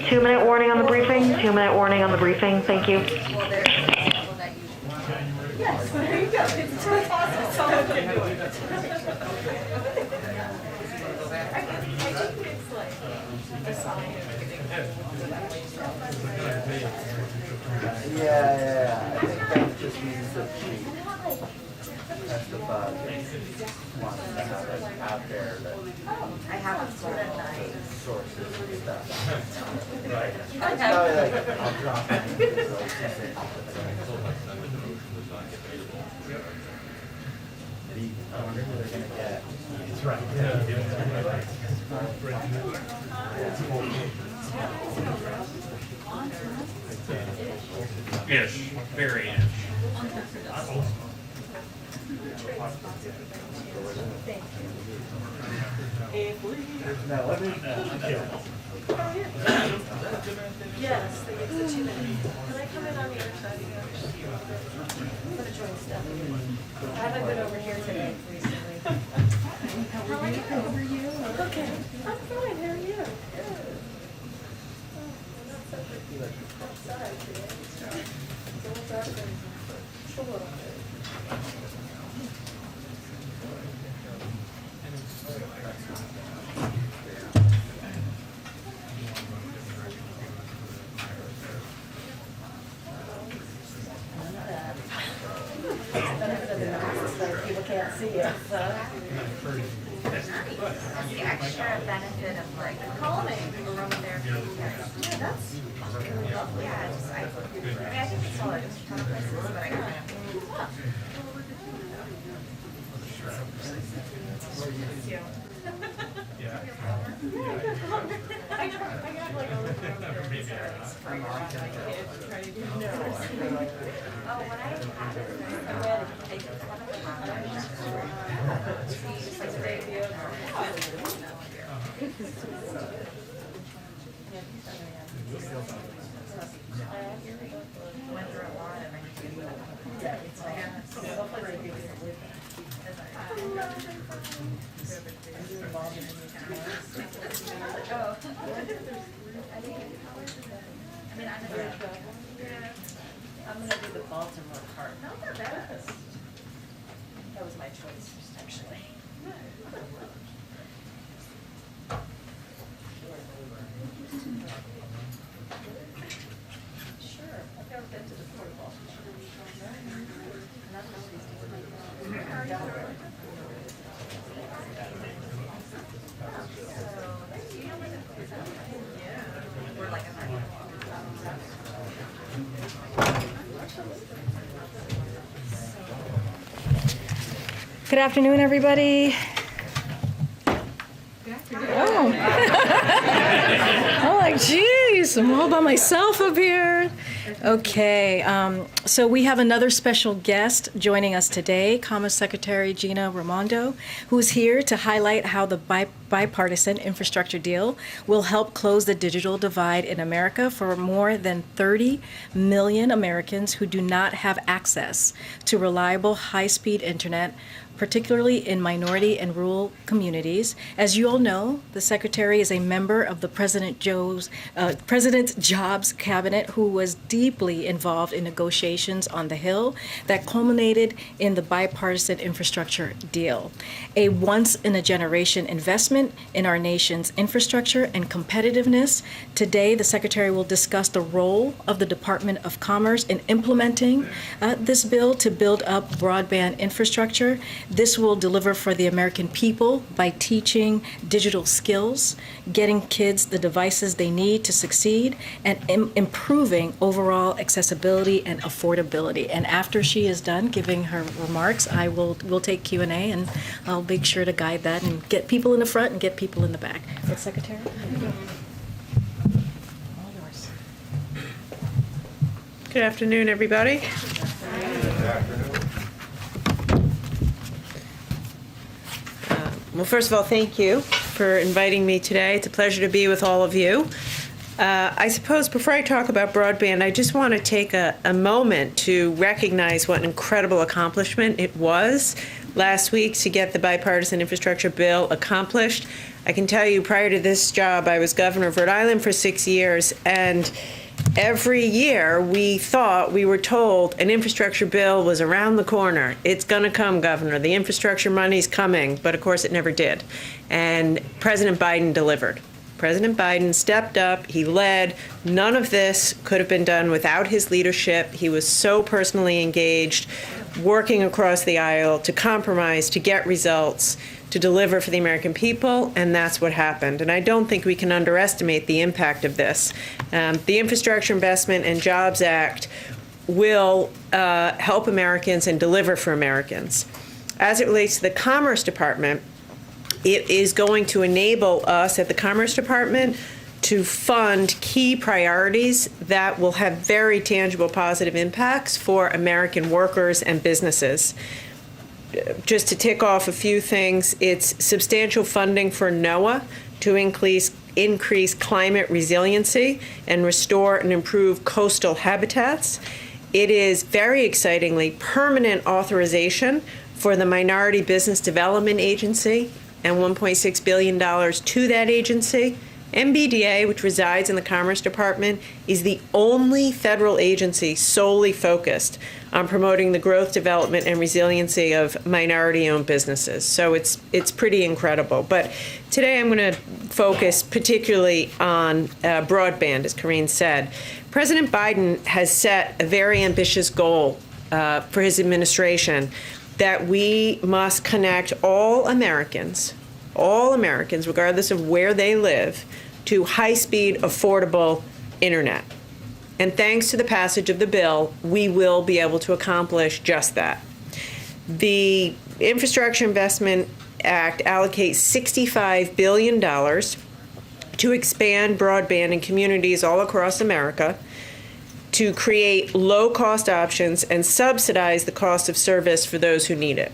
Two-minute warning on the briefing. 2-minute warning on the briefing. Thank you. Yes, there you go. It's awesome. Someone can do it. I think it's like a sign. Yeah. I think that just means that she testified wants to have it out there that I haven't seen it night. sources and stuff. Right. It's probably like, I'll drop it. I wonder who they're gonna get. That's right. Ish, very ish. No, let me. Yes, they get the 2 minutes. Can I come in on the other side again? I'm gonna join stuff. I haven't been over here today recently. How are you? Okay. I'm fine. How are you? Good. Oh, I'm not so good. Outside today. It's a little dark and it's a little bit. People can't see it, so. That's the extra benefit of like Calming. aromatherapy. Yeah, that's really lovely. Yeah, just, I think it's all just a ton of places, but I kind of. Yeah. I got like a little bit of spray on my kids trying to do nurse. Oh, when I had it, I took one of the hours. Just like the day went through a lot and I I'm gonna do the Baltimore part. Not that bad. That was my choice, actually. Sure, I've never been to the Port of Baltimore. Good afternoon, everybody. Oh. I'm like, geez, I'm all by myself up here. Okay, so we have another special guest joining us today, Commerce Secretary Gina Raimondo, who's here to highlight how the bipartisan infrastructure deal will help close the digital divide in America for more than 30 million Americans who do not have access to reliable high-speed internet, particularly in minority and rural communities. As you all know, the Secretary is a member of the President's Jobs Cabinet, who was deeply involved in negotiations on the Hill that culminated in the bipartisan infrastructure deal, a once-in-a-generation investment in our nation's infrastructure and competitiveness. Today, the Secretary will discuss the role of the Department of Commerce in implementing this bill to build up broadband infrastructure. This will deliver for the American people by teaching digital skills, getting kids the devices they need to succeed, and improving overall accessibility and affordability. And after she is done giving her remarks, we'll take Q&A, and I'll make sure to guide that and get people in the front and get people in the back. But Secretary? All yours. Good afternoon, everybody. Well, first of all, thank you for inviting me today. It's a pleasure to be with all of you. I suppose before I talk about broadband, I just want to take a moment to recognize what an incredible accomplishment it was last week to get the bipartisan infrastructure bill accomplished. I can tell you, prior to this job, I was governor of Rhode Island for 6 years, and every year we were told an infrastructure bill was around the corner. It's going to come, Governor. The infrastructure money's coming. But of course it never did. And President Biden delivered. President Biden stepped up. He led. None of this could have been done without his leadership. He was so personally engaged, working across the aisle to compromise, to get results, to deliver for the American people, and that's what happened. And I don't think we can underestimate the impact of this. The Infrastructure Investment and Jobs Act will help Americans and deliver for Americans. As it relates to the Commerce Department, it is going to enable us at the Commerce Department to fund key priorities that will have very tangible positive impacts for American workers and businesses. Just to tick off a few things, it's substantial funding for NOAA to increase climate resiliency and restore and improve coastal habitats. It is, very excitingly, permanent authorization for the Minority Business Development Agency and $1.6 billion to that agency. MBDA, which resides in the Commerce Department, is the only federal agency solely focused on promoting the growth, development, and resiliency of minority-owned businesses. So it's pretty incredible. But today I'm going to focus particularly on broadband, as Corinne said. President Biden has set a very ambitious goal for his administration that we must connect all Americans, regardless of where they live, to high-speed, affordable internet. And thanks to the passage of the bill, we will be able to accomplish just that. The Infrastructure Investment Act allocates $65 billion to expand broadband in communities all across America, to create low-cost options and subsidize the cost of service for those who need it.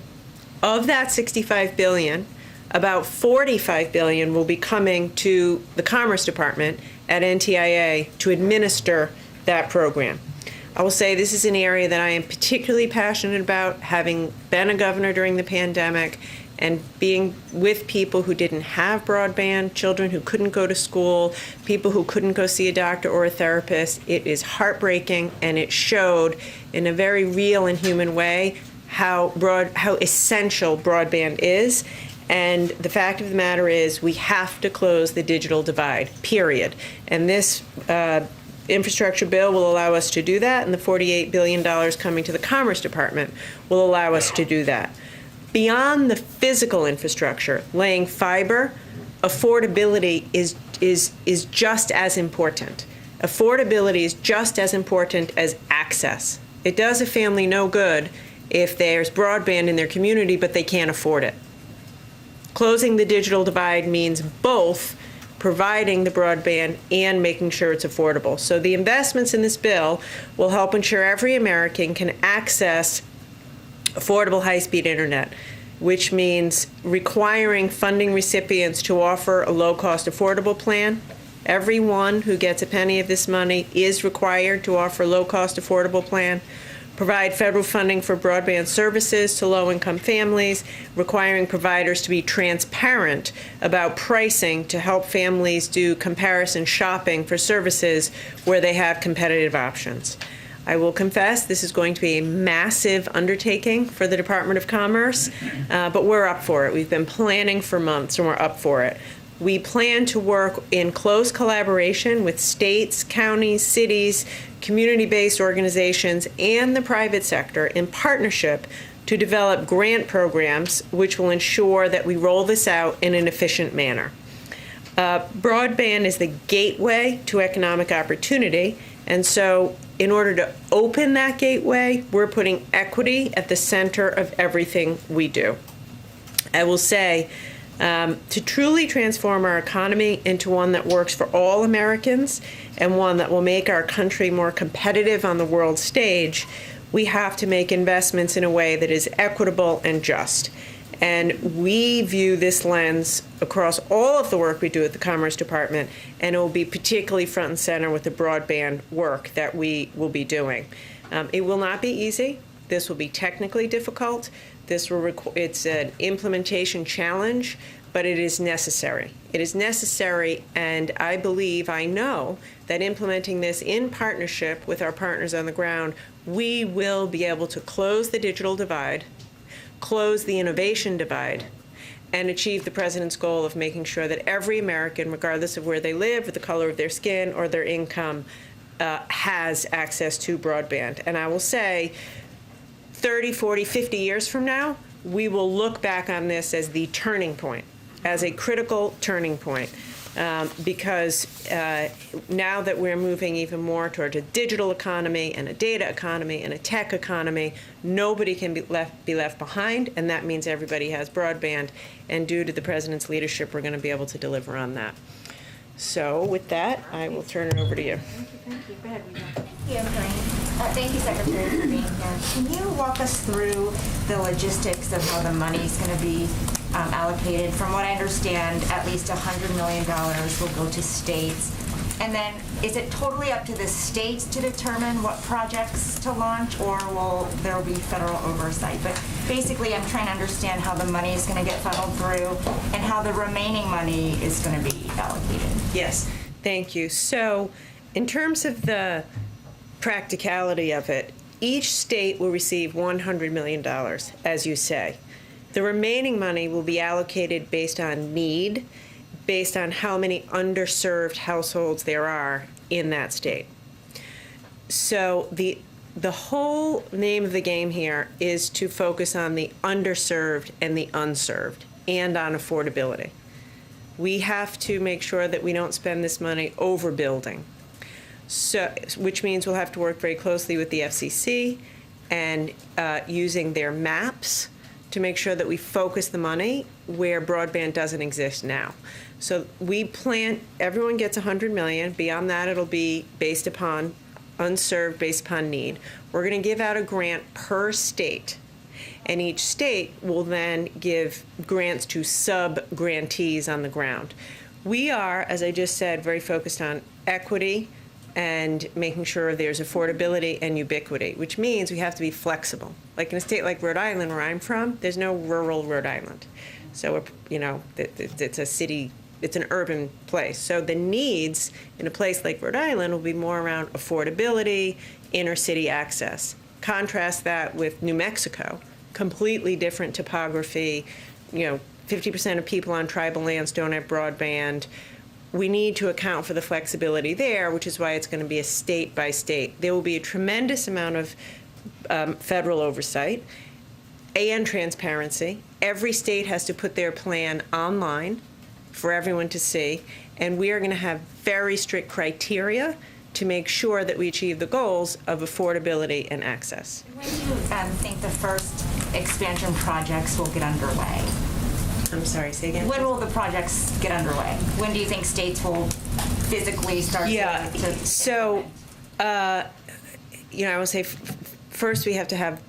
Of that $65 billion, about $45 billion will be coming to the Commerce Department at NTIA to administer that program. I will say this is an area that I am particularly passionate about, having been a governor during the pandemic and being with people who didn't have broadband, children who couldn't go to school, people who couldn't go see a doctor or a therapist. It is heartbreaking, and it showed in a very real and human way how essential broadband is. And the fact of the matter is we have to close the digital divide, period. And this infrastructure bill will allow us to do that, and the $48 billion coming to the Commerce Department will allow us to do that. Beyond the physical infrastructure, laying fiber, affordability is just as important. Affordability is just as important as access. It does a family no good if there's broadband in their community, but they can't afford it. Closing the digital divide means both providing the broadband and making sure it's affordable. So the investments in this bill will help ensure every American can access affordable high-speed internet, which means requiring funding recipients to offer a low-cost affordable plan. Everyone who gets a penny of this money is required to offer a low-cost affordable plan. Provide federal funding for broadband services to low-income families, requiring providers to be transparent about pricing to help families do comparison shopping for services where they have competitive options. I will confess this is going to be a massive undertaking for the Department of Commerce, but we're up for it. We've been planning for months and we're up for it. We plan to work in close collaboration with states, counties, cities, community-based organizations, and the private sector in partnership to develop grant programs which will ensure that we roll this out in an efficient manner. Broadband is the gateway to economic opportunity, and so in order to open that gateway, we're putting equity at the center of everything we do. I will say, to truly transform our economy into one that works for all Americans and one that will make our country more competitive on the world stage, we have to make investments in a way that is equitable and just. And we view this lens across all of the work we do at the Commerce Department, and it will be particularly front and center with the broadband work that we will be doing. It will not be easy. This will be technically difficult. It's an implementation challenge, but it is necessary. It is necessary, and I know that implementing this in partnership with our partners on the ground, we will be able to close the digital divide, close the innovation divide, and achieve the President's goal of making sure that every American, regardless of where they live, or the color of their skin, or their income, has access to broadband. And I will say, 30, 40, 50 years from now, we will look back on this as the turning point, as a critical turning point, because now that we're moving even more towards a digital economy and a data economy and a tech economy, nobody can be left behind, and that means everybody has broadband. And due to the President's leadership, we're going to be able to deliver on that. So with that, I will turn it over to you. Thank you. Go ahead, Rita. Thank you, Secretary, for being here. Can you walk us through the logistics of how the money is going to be allocated? From what I understand, at least $100 million will go to states. And then is it totally up to the states to determine what projects to launch, or will there be federal oversight? But basically, I'm trying to understand how the money is going to get funneled through and how the remaining money is going to be allocated. Yes, thank you. So in terms of the practicality of it, each state will receive $100 million, as you say. The remaining money will be allocated based on need, based on how many underserved households there are in that state. So the whole name of the game here is to focus on the underserved and the unserved, and on affordability. We have to make sure that we don't spend this money overbuilding. So, which means we'll have to work very closely with the FCC and using their maps to make sure that we focus the money where broadband doesn't exist now. So we plan, everyone gets $100 million. Beyond that, it'll be based upon unserved, based upon need. We're going to give out a grant per state, and each state will then give grants to sub-grantees on the ground. We are, as I just said, very focused on equity and making sure there's affordability and ubiquity, which means we have to be flexible. Like in a state like Rhode Island, where I'm from, there's no rural Rhode Island. So, it's a city, it's an urban place. So the needs in a place like Rhode Island will be more around affordability, inner city access. Contrast that with New Mexico, completely different topography. 50% of people on tribal lands don't have broadband. We need to account for the flexibility there, which is why it's going to be a state by state. There will be a tremendous amount of federal oversight and transparency. Every state has to put their plan online for everyone to see, and we are going to have very strict criteria to make sure that we achieve the goals of affordability and access. When do you think the first expansion projects will get underway? I'm sorry, say again? When will the projects get underway? When do you think states will physically start Yeah, to so, I would say first we have to have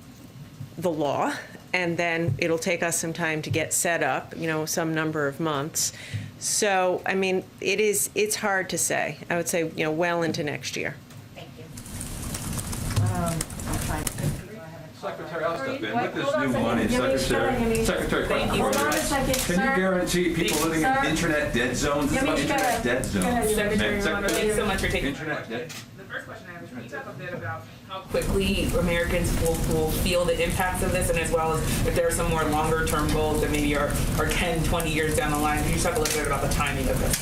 the law, and then it'll take us some time to get set up, some number of months. So, I mean, it's hard to say. I would say, well into next year. Thank you. Secretary, I'll step in. With this new money, Secretary, Hold on a second, can you guarantee people living in internet dead zones? It's about internet dead zones. Secretary, thanks so much for taking Internet dead. the first question I have is, can you talk a bit about how quickly Americans will feel the impacts of this, and as well as if there are some more longer term goals that maybe are 10, 20 years down the line? Can you talk a little bit about the timing of this?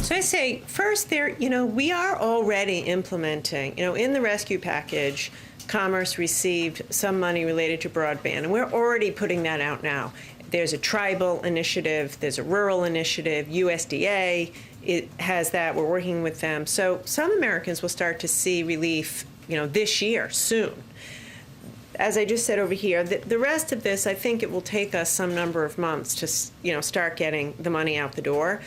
So I say, first, we are already implementing, in the rescue package, Commerce received some money related to broadband, and we're already putting that out now. There's a tribal initiative, there's a rural initiative, USDA, it has that, we're working with them. So some Americans will start to see relief, this year, soon. As I just said over here, the rest of this, I think it will take us some number of months to, start getting the money out the door.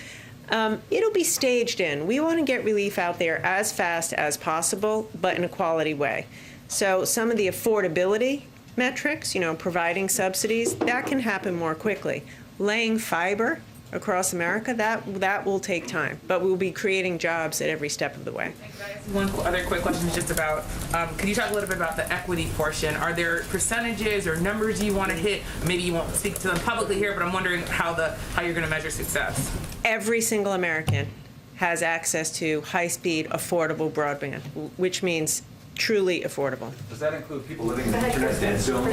It'll be staged in. We want to get relief out there as fast as possible, but in a quality way. So some of the affordability metrics, providing subsidies, that can happen more quickly. Laying fiber across America, that will take time, but we'll be creating jobs at every step of the way. One other quick question is just about, could you talk a little bit about the equity portion? Are there percentages or numbers you want to hit? Maybe you won't speak to them publicly here, but I'm wondering how you're going to measure success. Every single American has access to high-speed, affordable broadband, which means truly affordable. Does that include people living in internet dead zones?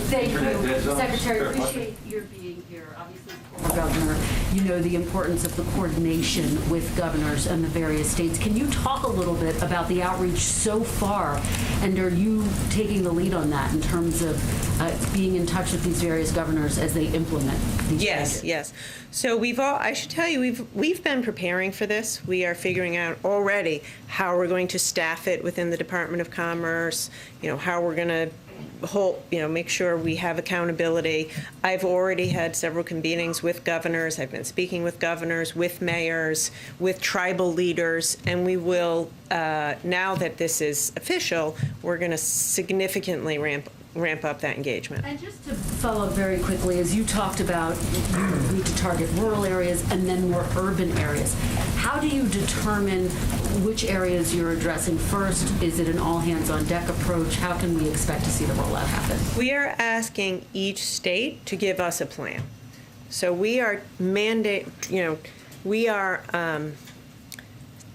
Thank Internet dead you, zones? Secretary. Fair Appreciate your being here. Obviously, as former governor, you know the importance of the coordination with governors and the various states. Can you talk a little bit about the outreach so far, and are you taking the lead on that in terms of being in touch with these various governors as they implement these changes? Yes. So I should tell you, we've been preparing for this. We are figuring out already how we're going to staff it within the Department of Commerce, how we're going to make sure we have accountability. I've already had several convenings with governors. I've been speaking with governors, with mayors, with tribal leaders, and we will, now that this is official, we're going to significantly ramp up that engagement. And just to follow up very quickly, as you talked about, you need to target rural areas and then more urban areas. How do you determine which areas you're addressing first? Is it an all-hands-on-deck approach? How can we expect to see the rollout happen? We are asking each state to give us a plan. So we are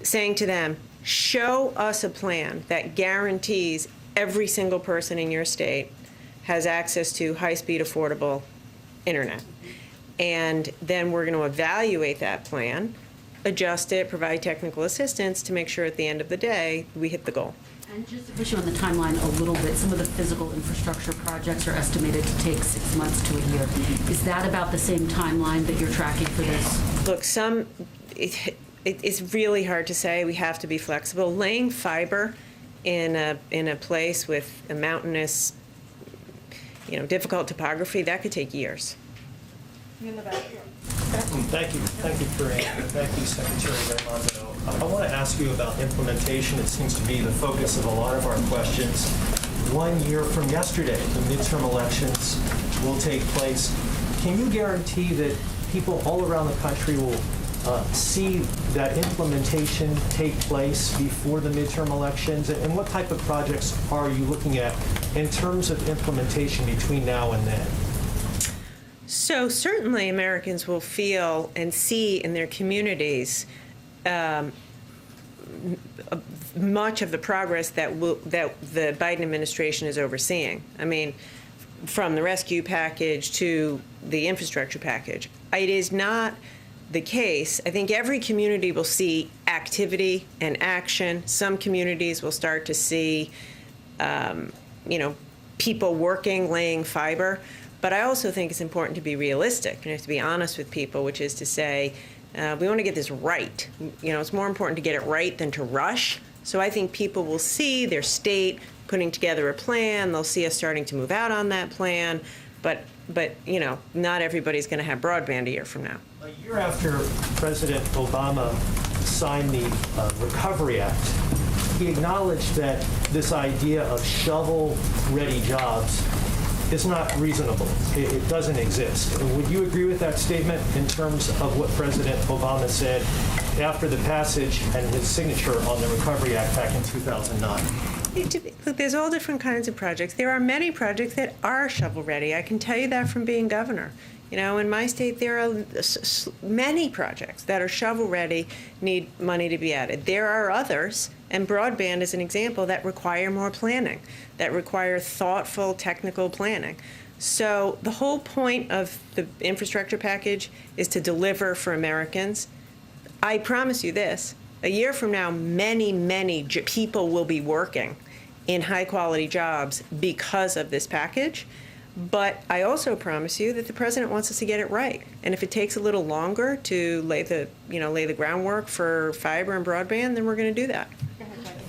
saying to them, show us a plan that guarantees every single person in your state has access to high-speed, affordable internet. And then we're going to evaluate that plan, adjust it, provide technical assistance to make sure at the end of the day we hit the goal. And just to push you on the timeline a little bit, some of the physical infrastructure projects are estimated to take 6 months to a year. Is that about the same timeline that you're tracking for this? Look, it's really hard to say. We have to be flexible. Laying fiber in a place with a mountainous, difficult topography, that could take years. In the back here. Thank you, Secretary Raimondo. I want to ask you about implementation. It seems to be the focus of a lot of our questions. 1 year from yesterday, the midterm elections will take place. Can you guarantee that people all around the country will see that implementation take place before the midterm elections? And what type of projects are you looking at in terms of implementation between now and then? So certainly Americans will feel and see in their communities much of the progress that the Biden administration is overseeing. I mean, from the rescue package to the infrastructure package. It is not the case. I think every community will see activity and action. Some communities will start to see, people working, laying fiber. But I also think it's important to be realistic and you have to be honest with people, which is to say, we want to get this right. It's more important to get it right than to rush. So I think people will see their state putting together a plan. They'll see us starting to move out on that plan. But you know, not everybody's going to have broadband a year from now. A year after President Obama signed the Recovery Act, he acknowledged that this idea of shovel-ready jobs is not reasonable. It doesn't exist. Would you agree with that statement in terms of what President Obama said after the passage and his signature on the Recovery Act back in 2009? Look, there's all different kinds of projects. There are many projects that are shovel-ready. I can tell you that from being governor. You know, in my state, there are many projects that are shovel-ready, need money to be added. There are others, and broadband is an example, that require more planning, that require thoughtful technical planning. So the whole point of the infrastructure package is to deliver for Americans. I promise you this, a year from now, many people will be working in high-quality jobs because of this package. But I also promise you that the president wants us to get it right. And if it takes a little longer to lay the groundwork for fiber and broadband, then we're going to do that.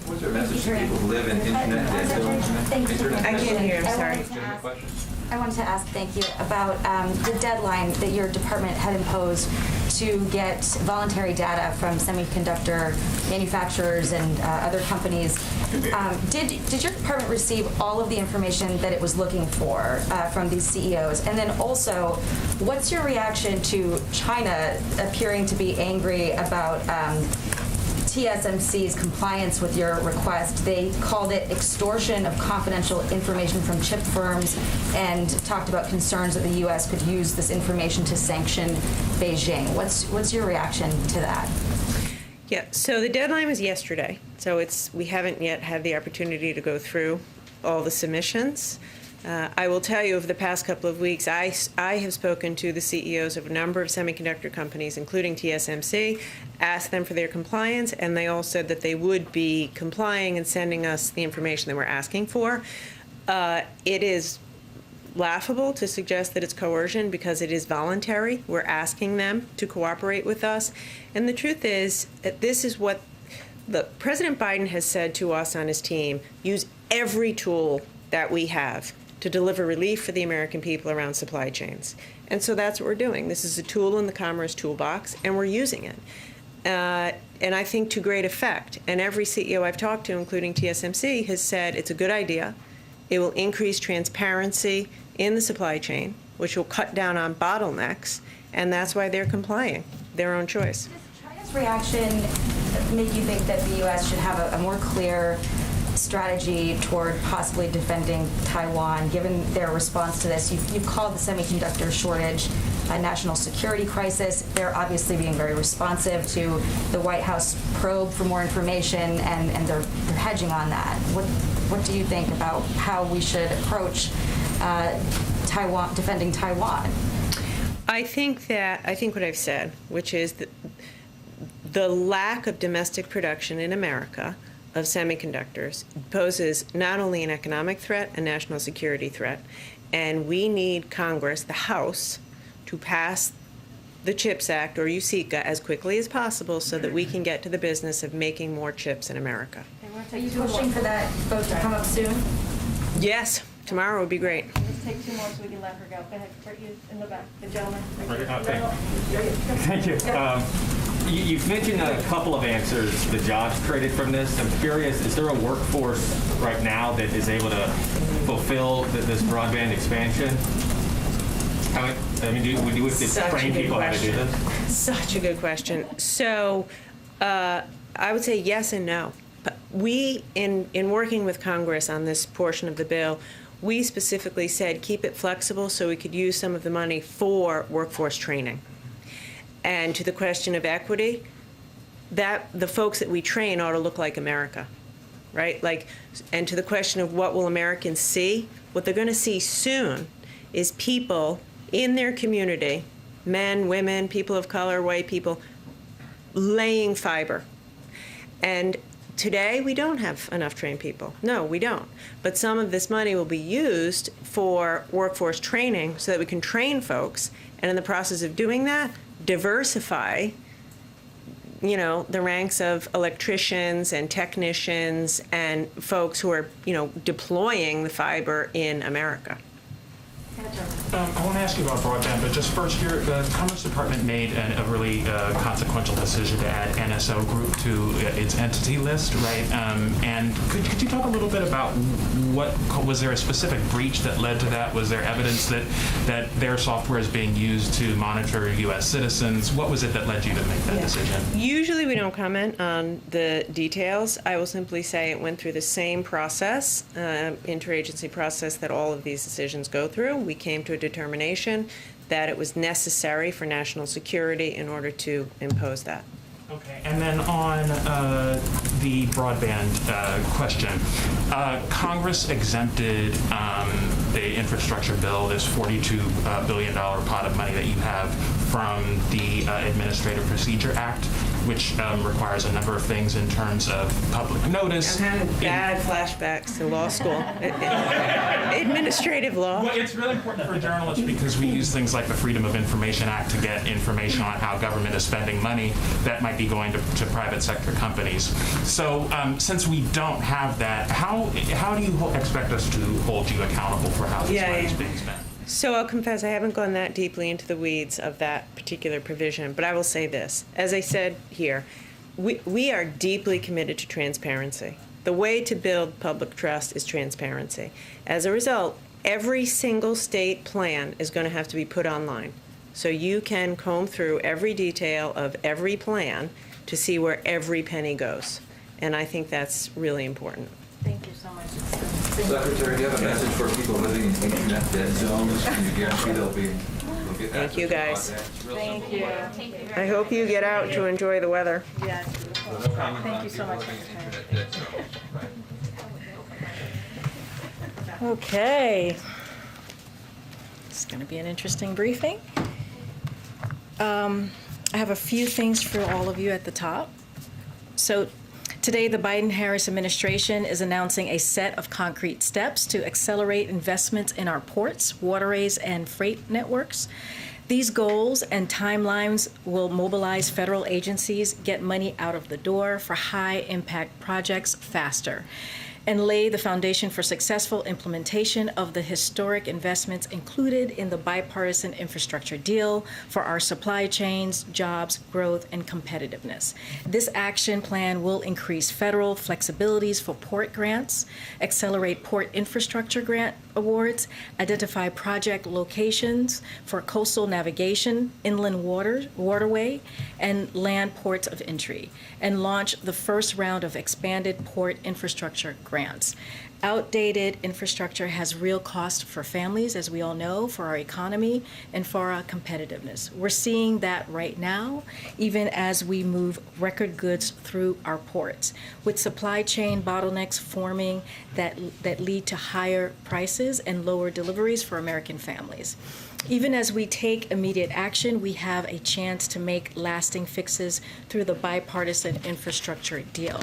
What's your message to people who live in internet and internet? I can't hear, I'm sorry. I wanted to ask, thank you, about the deadline that your department had imposed to get voluntary data from semiconductor manufacturers and other companies. Did your department receive all of the information that it was looking for from these CEOs? And then also, what's your reaction to China appearing to be angry about TSMC's compliance with your request? They called it extortion of confidential information from chip firms and talked about concerns that the U.S. could use this information to sanction Beijing. What's your reaction to that? Yeah, so the deadline was yesterday. So we haven't yet had the opportunity to go through all the submissions. I will tell you, over the past couple of weeks, I have spoken to the CEOs of a number of semiconductor companies, including TSMC, asked them for their compliance, and they all said that they would be complying and sending us the information that we're asking for. It is laughable to suggest that it's coercion because it is voluntary. We're asking them to cooperate with us. And the truth is that this is what President Biden has said to us on his team: use every tool that we have to deliver relief for the American people around supply chains. And so that's what we're doing. This is a tool in the Commerce toolbox, and we're using it. And I think to great effect. And every CEO I've talked to, including TSMC, has said it's a good idea. It will increase transparency in the supply chain, which will cut down on bottlenecks, and that's why they're complying. Their own choice. Does China's reaction make you think that the U.S. should have a more clear strategy toward possibly defending Taiwan, given their response to this? You've called the semiconductor shortage a national security crisis. They're obviously being very responsive to the White House probe for more information, and they're hedging on that. What do you think about how we should approach Taiwan, defending Taiwan? I think what I've said, which is that the lack of domestic production in America of semiconductors poses not only an economic threat, a national security threat, and we need Congress, the House, to pass the CHIPS Act, or USICA, as quickly as possible so that we can get to the business of making more chips in America. Are you pushing for that vote to come up soon? Yes, tomorrow would be great. Let's take 2 more so we can let her go. Go ahead, right you in the back, the gentleman. Thank you. You've mentioned a couple of answers, the jobs created from this. I'm curious, is there a workforce right now that is able to fulfill this broadband expansion? Would you have to train people how to do this? Such a good question. So I would say yes and no. But we, in working with Congress on this portion of the bill, we specifically said keep it flexible so we could use some of the money for workforce training. And to the question of equity, that the folks that we train ought to look like America, right? And to the question of what will Americans see, what they're going to see soon is people in their community, men, women, people of color, white people, laying fiber. And today, we don't have enough trained people. No, we don't. But some of this money will be used for workforce training so that we can train folks, and in the process of doing that, diversify the ranks of electricians and technicians and folks who are, deploying the fiber in America. I want to ask you about broadband, but just first, the Commerce Department made a really consequential decision to add NSO Group to its entity list, right? And could you talk a little bit about was there a specific breach that led to that? Was there evidence that their software is being used to monitor U.S. citizens? What was it that led you to make that decision? Usually we don't comment on the details. I will simply say it went through the same process, interagency process that all of these decisions go through. We came to a determination that it was necessary for national security in order to impose that. Okay, and then on the broadband question, Congress exempted the infrastructure bill, this $42 billion pot of money that you have, from the Administrative Procedure Act, which requires a number of things in terms of public notice. I'm having bad flashbacks to law school. Administrative law. Well, it's really important for journalists because we use things like the Freedom of Information Act to get information on how government is spending money that might be going to private sector companies. So since we don't have that, how do you expect us to hold you accountable for how this money is being spent? So I'll confess I haven't gone that deeply into the weeds of that particular provision, but I will say this. As I said here, we are deeply committed to transparency. The way to build public trust is transparency. As a result, every single state plan is going to have to be put online. So you can comb through every detail of every plan to see where every penny goes. And I think that's really important. Thank you so much. Secretary, do you have a message for people living in internet dead zones? Can you guarantee they'll get Thank you, guys. Thank you. I hope you get out to enjoy the weather. Yes. Thank you so much. Okay. It's going to be an interesting briefing. I have a few things for all of you at the top. So today, the Biden-Harris administration is announcing a set of concrete steps to accelerate investments in our ports, waterways, and freight networks. These goals and timelines will mobilize federal agencies, get money out of the door for high-impact projects faster, and lay the foundation for successful implementation of the historic investments included in the bipartisan infrastructure deal for our supply chains, jobs, growth, and competitiveness. This action plan will increase federal flexibilities for port grants, accelerate port infrastructure grant awards, identify project locations for coastal navigation, inland waterway, and land ports of entry, and launch the first round of expanded port infrastructure grants. Outdated infrastructure has real cost for families, as we all know, for our economy, and for our competitiveness. We're seeing that right now, even as we move record goods through our ports, with supply chain bottlenecks forming that lead to higher prices and lower deliveries for American families. Even as we take immediate action, we have a chance to make lasting fixes through the bipartisan infrastructure deal.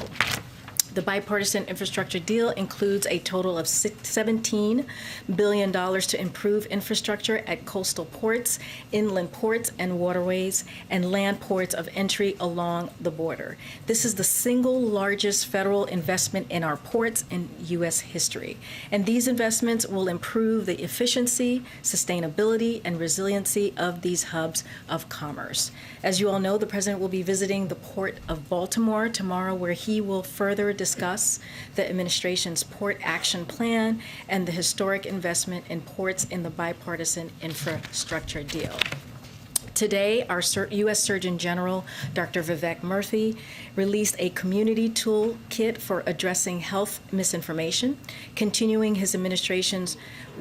The bipartisan infrastructure deal includes a total of $17 billion to improve infrastructure at coastal ports, inland ports and waterways, and land ports of entry along the border. This is the single largest federal investment in our ports in U.S. history. And these investments will improve the efficiency, sustainability, and resiliency of these hubs of commerce. As you all know, the President will be visiting the Port of Baltimore tomorrow, where he will further discuss the administration's Port Action Plan and the historic investment in ports in the bipartisan infrastructure deal. Today, our U.S. Surgeon General, Dr. Vivek Murthy, released a community toolkit for addressing health misinformation, continuing his administration's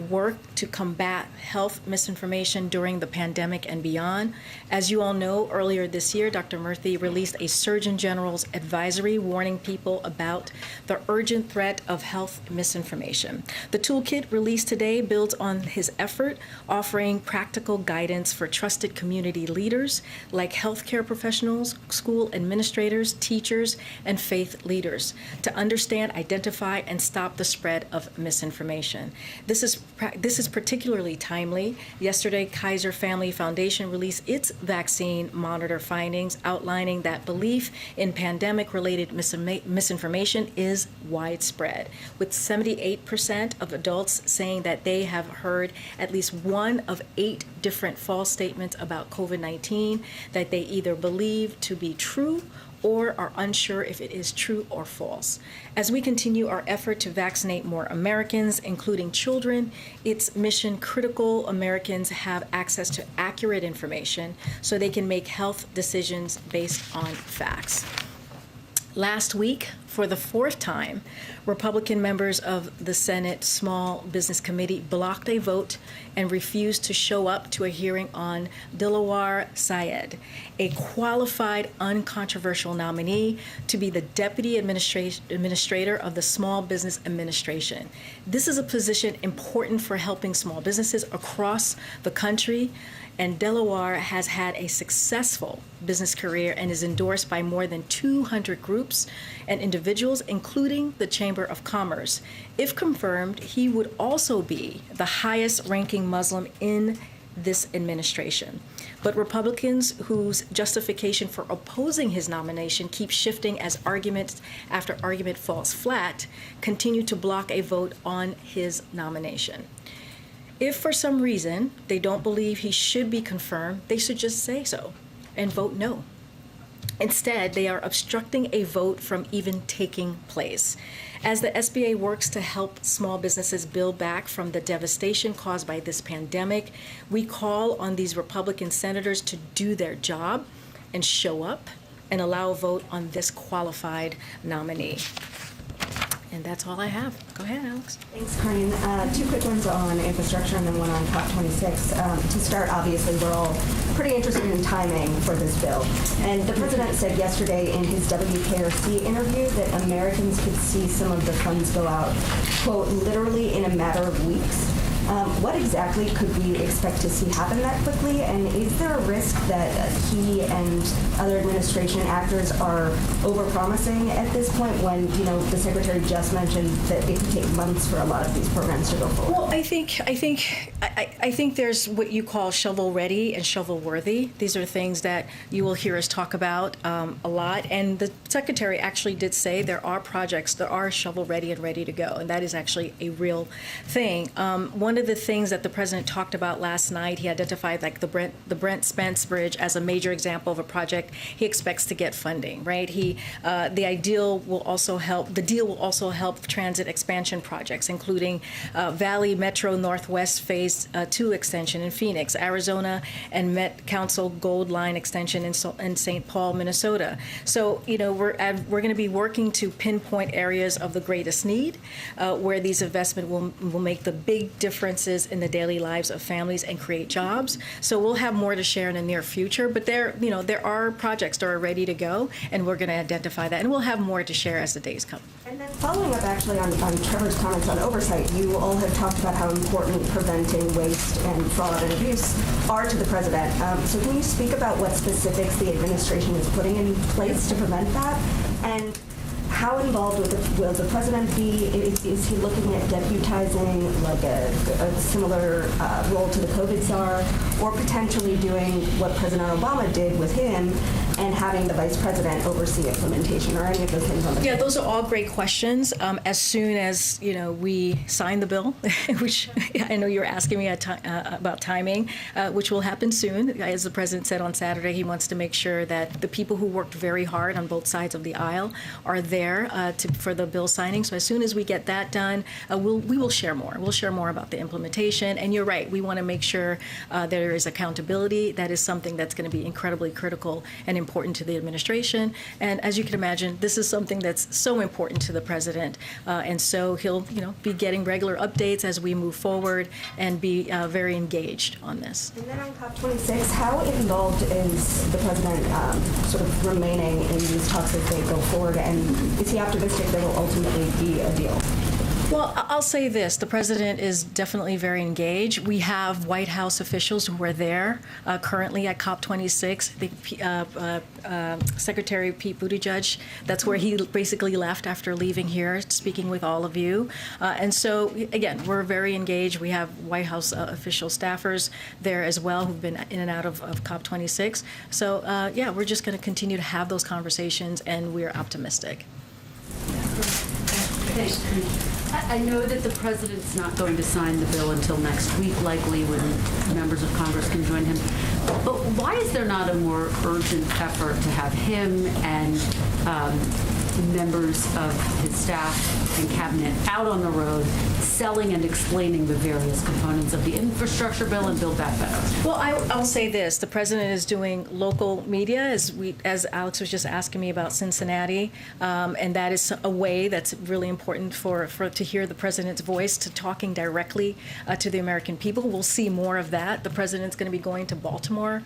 work to combat health misinformation during the pandemic and beyond. As you all know, earlier this year, Dr. Murthy released a Surgeon General's advisory warning people about the urgent threat of health misinformation. The toolkit released today builds on his effort, offering practical guidance for trusted communities community leaders like healthcare professionals, school administrators, teachers, and faith leaders to understand, identify, and stop the spread of misinformation. This is particularly timely. Yesterday, Kaiser Family Foundation released its vaccine monitor findings outlining that belief in pandemic-related misinformation is widespread, with 78% of adults saying that they have heard at least one of 8 different false statements about COVID-19 that they either believe to be true or are unsure if it is true or false. As we continue our effort to vaccinate more Americans, including children, it's mission critical Americans have access to accurate information so they can make health decisions based on facts. Last week, for the 4th time, Republican members of the Senate Small Business Committee blocked a vote and refused to show up to a hearing on Dilawar Syed, a qualified, uncontroversial nominee to be the Deputy Administrator of the Small Business Administration. This is a position important for helping small businesses across the country, and Dilawar has had a successful business career and is endorsed by more than 200 groups and individuals, including the Chamber of Commerce. If confirmed, he would also be the highest-ranking Muslim in this administration. But Republicans, whose justification for opposing his nomination keeps shifting as argument after argument falls flat, continue to block a vote on his nomination. If for some reason they don't believe he should be confirmed, they should just say so and vote no. Instead, they are obstructing a vote from even taking place. As the SBA works to help small businesses build back from the devastation caused by this pandemic, we call on these Republican senators to do their job and show up and allow a vote on this qualified nominee. And that's all I have. Go ahead, Alex. Thanks, Corinne. 2 quick ones on infrastructure and then one on COP26. To start, obviously, we're all pretty interested in timing for this bill. And the president said yesterday in his WKRC interview that Americans could see some of the funds go out, quote, literally in a matter of weeks. What exactly could we expect to see happen that quickly? And is there a risk that he and other administration actors are overpromising at this point when, the secretary just mentioned that it could take months for a lot of these programs to go forward? Well, I think there's what you call shovel ready and shovel worthy. These are things that you will hear us talk about a lot. And the secretary actually did say there are projects that are shovel ready and ready to go. And that is actually a real thing. One of the things that the president talked about last night, he identified like the Brent Spence Bridge as a major example of a project he expects to get funding, right? The deal will also help transit expansion projects, including Valley Metro Northwest Phase 2 extension in Phoenix, Arizona, and Met Council Gold Line extension in St. Paul, Minnesota. So, we're going to be working to pinpoint areas of the greatest need where these investments will make the big differences in the daily lives of families and create jobs. So we'll have more to share in the near future, but there are projects that are ready to go, and we're going to identify that, and we'll have more to share as the days come. And then following up actually on Trevor's comments on oversight, you all have talked about how important preventing waste and fraud and abuse are to the president. So can you speak about what specifics the administration is putting in place to prevent that? And how involved will the president be? Is he looking at deputizing like a similar role to the COVID czar, or potentially doing what President Obama did with him and having the vice president oversee implementation, or any of those things on the Yeah, those are all great questions. As soon as we sign the bill, which I know you're asking me about timing, which will happen soon. As the president said on Saturday, he wants to make sure that the people who worked very hard on both sides of the aisle are there for the bill signing. So as soon as we get that done, we will share more. We'll share more about the implementation. And you're right, we want to make sure there is accountability. That is something that's going to be incredibly critical and important to the administration. And as you can imagine, this is something that's so important to the president. And so he'll be getting regular updates as we move forward and be very engaged on this. And then on COP26, how involved is the president sort of remaining in these talks as they go forward? And is he optimistic there will ultimately be a deal? Well, I'll say this. The president is definitely very engaged. We have White House officials who are there currently at COP26. Secretary Pete Buttigieg, that's where he basically left after leaving here, speaking with all of you. And so, again, we're very engaged. We have White House official staffers there as well who've been in and out of COP26. So, yeah, we're just going to continue to have those conversations, and we're optimistic. I know that the president's not going to sign the bill until next week, likely when members of Congress can join him. But why is there not a more urgent effort to have him and members of his staff and cabinet out on the road selling and explaining the various components of the infrastructure bill and Build Back Better? Well, I'll say this. The president is doing local media, as Alex was just asking me about Cincinnati, and that is a way that's really important for to hear the president's voice, to talking directly to the American people. We'll see more of that. The president's going to be going to Baltimore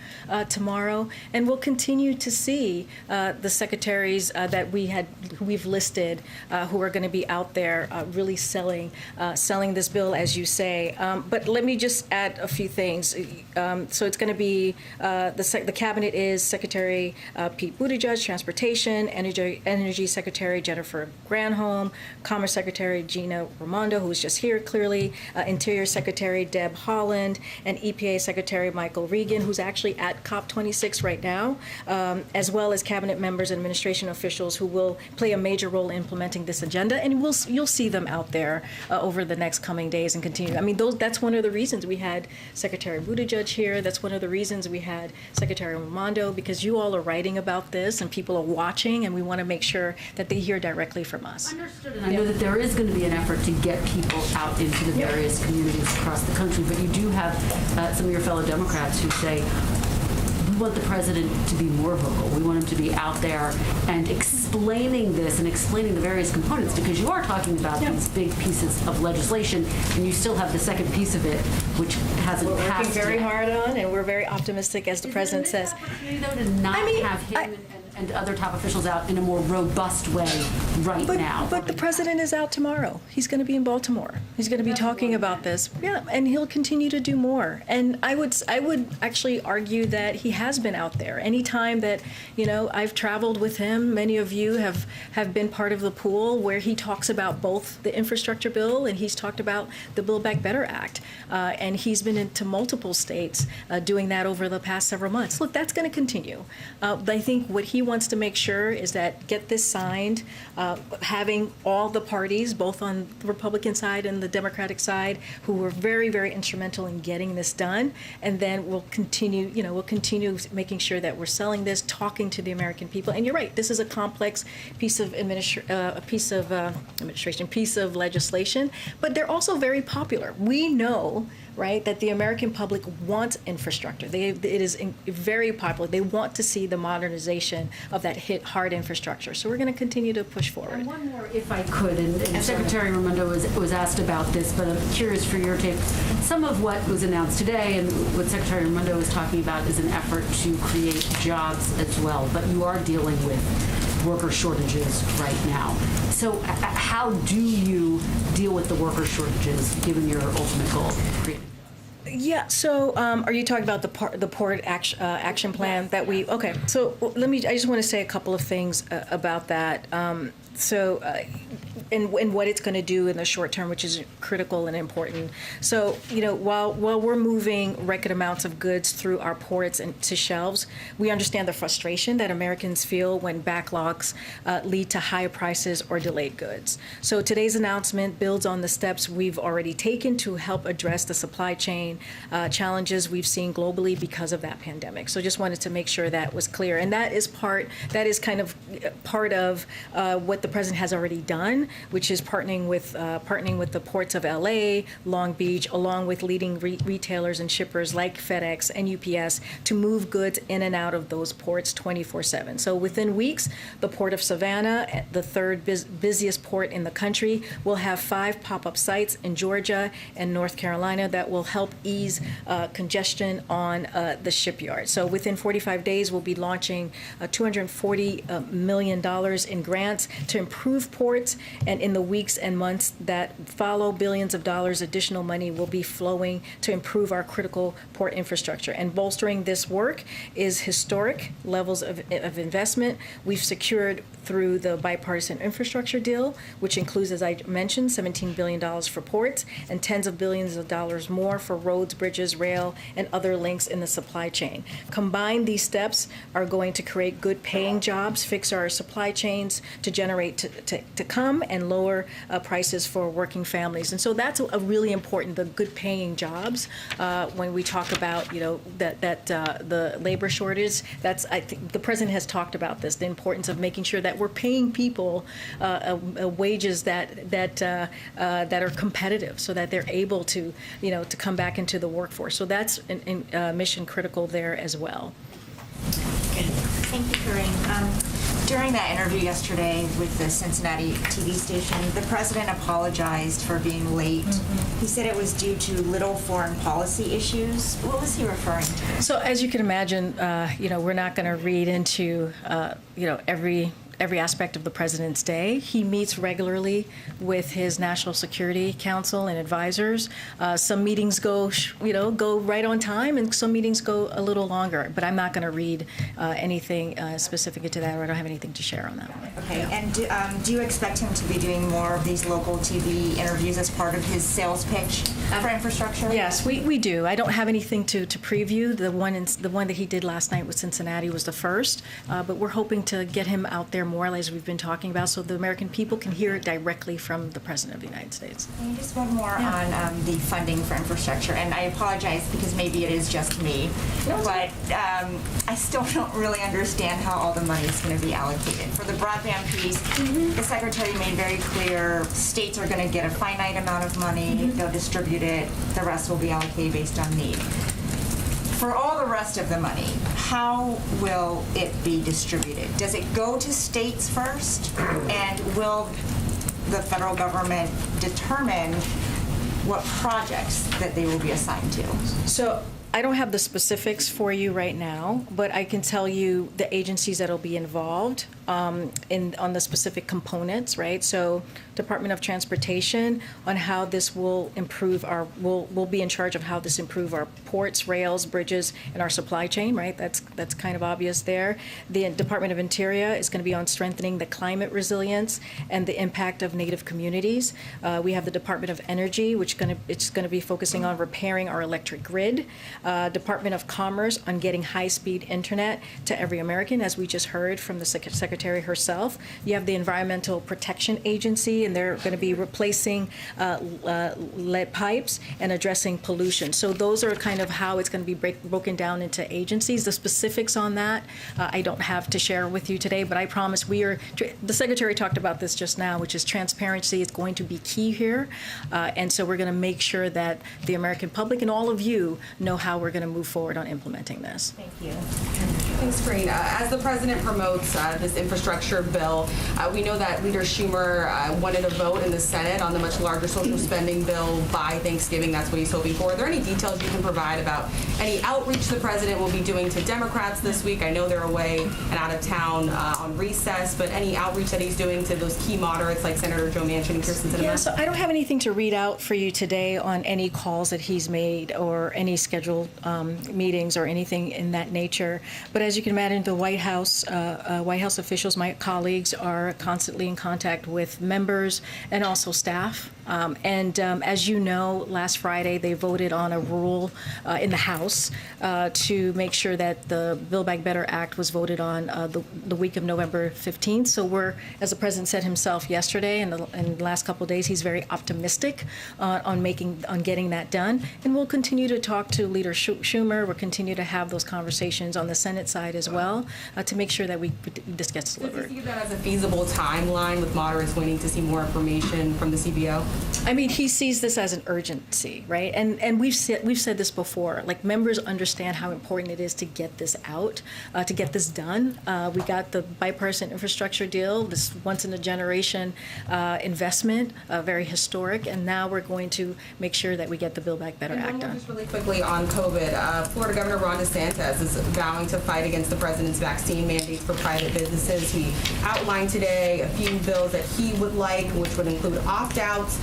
tomorrow, and we'll continue to see the secretaries that we've listed who are going to be out there really selling this bill, as you say. But let me just add a few things. So it's going to be the cabinet is Secretary Pete Buttigieg, Transportation, Energy Secretary Jennifer Granholm, Commerce Secretary Gina Raimondo, who was just here clearly, Interior Secretary Deb Haaland, and EPA Secretary Michael Regan, who's actually at COP26 right now, as well as cabinet members and administration officials who will play a major role in implementing this agenda. And you'll see them out there over the next coming days and continue. I mean, that's one of the reasons we had Secretary Buttigieg here. That's one of the reasons we had Secretary Raimondo, because you all are writing about this and people are watching, and we want to make sure that they hear directly from us. Understood. And I know that there is going to be an effort to get people out into the various communities across the country, but you do have some of your fellow Democrats who say, we want the president to be more vocal. We want him to be out there and explaining this and explaining the various components, because you are talking about these big pieces of legislation, and you still have the second piece of it, which hasn't We're passed working very yet. hard on, and we're very optimistic, as the president says. Opportunity, though, to not have him and other top officials out in a more robust way now. But the president is out tomorrow. He's going to be in Baltimore. He's going to be talking about this. Yeah, and he'll continue to do more. And I would actually argue that he has been out there. Anytime that, I've traveled with him, many of you have been part of the pool where he talks about both the infrastructure bill and he's talked about the Build Back Better Act. And he's been into multiple states doing that over the past several months. Look, that's going to continue. I think what he wants to make sure is that get this signed, having all the parties, both on the Republican side and the Democratic side, who were very, very instrumental in getting this done, and then we'll continue making sure that we're selling this, talking to the American people. And you're right, this is a complex piece of legislation, but they're also very popular. We know, right, that the American public wants infrastructure. It is very popular. They want to see the modernization of that hard infrastructure. So we're going to continue to push forward. And one more, if I could, and Secretary Raimondo was asked about this, but I'm curious for your take. Some of what was announced today and what Secretary Raimondo was talking about is an effort to create jobs as well, but you are dealing with worker shortages right now. So how do you deal with the worker shortages given your ultimate goal? Yeah. So, are you talking about the port action plan that we? Okay. So I just want to say a couple of things about that. And what it's going to do in the short term, which is critical and important. So, while we're moving record amounts of goods through our ports and to shelves, we understand the frustration that Americans feel when backlogs lead to higher prices or delayed goods. So today's announcement builds on the steps we've already taken to help address the supply chain challenges we've seen globally because of that pandemic. So just wanted to make sure that was clear. And that is kind of part of what the president has already done, which is partnering with the ports of LA, Long Beach, along with leading retailers and shippers like FedEx and UPS to move goods in and out of those ports 24/7. So within weeks, the Port of Savannah, the third busiest port in the country, will have 5 pop-up sites in Georgia and North Carolina that will help ease congestion on the shipyard. So within 45 days, we'll be launching $240 million in grants to improve ports And in the weeks and months that follow, billions of dollars additional money will be flowing to improve our critical port infrastructure. And bolstering this work is historic levels of investment we've secured through the bipartisan infrastructure deal, which includes, as I mentioned, $17 billion for ports and tens of billions of dollars more for roads, bridges, rail, and other links in the supply chain. Combined, these steps are going to create good paying jobs, fix our supply chains to generate to come, and lower prices for working families. And so that's a really important, the good paying jobs. When we talk about, the labor shortage, I think the president has talked about this, the importance of making sure that we're paying people wages that are competitive, so that they're able to come back into the workforce. So that's mission critical there as well. Thank you, Corinne. During that interview yesterday with the Cincinnati TV station, the president apologized for being late. He said it was due to little foreign policy issues. What was he referring to? So as you can imagine, we're not going to read into, every aspect of the president's day. He meets regularly with his National Security Council and advisors. Some meetings go right on time, and some meetings go a little longer. But I'm not going to read anything specific to that, or I don't have anything to share on that one. Okay, and do you expect him to be doing more of these local TV interviews as part of his sales pitch for infrastructure? Yes, we do. I don't have anything to preview. The one that he did last night with Cincinnati was the first, but we're hoping to get him out there more, as we've been talking about, so the American people can hear it directly from the President of the United States. And just one more on the funding for infrastructure, and I apologize because maybe it is just me, but I still don't really understand how all the money is going to be allocated. For the broadband piece, the Secretary made very clear states are going to get a finite amount of money, they'll distribute it, the rest will be allocated based on need. For all the rest of the money, how will it be distributed? Does it go to states first? And will the federal government determine what projects that they will be assigned to? So I don't have the specifics for you right now, but I can tell you the agencies that will be involved on the specific components, right? So Department of Transportation on how this will improve will be in charge of how this improve our ports, rails, bridges, and our supply chain, right? That's kind of obvious there. The Department of Interior is going to be on strengthening the climate resilience and the impact of Native communities. We have the Department of Energy, which it's going to be focusing on repairing our electric grid. Department of Commerce on getting high-speed internet to every American, as we just heard from the Secretary herself. You have the Environmental Protection Agency, and they're going to be replacing lead pipes and addressing pollution. So those are kind of how it's going to be broken down into agencies. The specifics on that I don't have to share with you today, but I promise the Secretary talked about this just now, which is transparency is going to be key here. And so we're going to make sure that the American public and all of you know how we're going to move forward on implementing this. Thank you. Thanks, Corinne. As the president promotes this infrastructure bill, we know that Leader Schumer wanted a vote in the Senate on the much larger social spending bill by Thanksgiving. That's what he's hoping for. Are there any details you can provide about any outreach the president will be doing to Democrats this week? I know they're away and out of town on recess, but any outreach that he's doing to those key moderates like Senator Joe Manchin and Kirsten Sinema? Yeah, so I don't have anything to read out for you today on any calls that he's made or any scheduled meetings or anything in that nature. But as you can imagine, the White House officials, my colleagues, are constantly in contact with members and also staff. As you know, last Friday they voted on a rule in the House to make sure that the Build Back Better Act was voted on the week of November 15th. So we're, as the president said himself yesterday, in the last couple of days, he's very optimistic on getting that done. And we'll continue to talk to Leader Schumer. We'll continue to have those conversations on the Senate side as well to make sure that this gets delivered. Do you see that as a feasible timeline with moderates waiting to see more information from the CBO? I mean, he sees this as an urgency, right? And we've said this before. Like, members understand how important it is to get this out, to get this done. We got the bipartisan infrastructure deal, this once-in-a-generation investment, very historic, and now we're going to make sure that we get the Build Back Better Act done. Just really quickly on COVID, Florida Governor Ron DeSantis is vowing to fight against the president's vaccine mandates for private businesses. differences. He outlined today a few bills that he would like, which would include opt-outs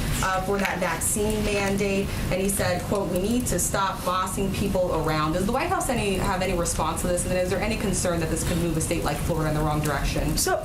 for that vaccine mandate. And he said, quote, "We need to stop bossing people around." Does the White House have any response to this? And then is there any concern that this could move a state like Florida in the wrong direction? So,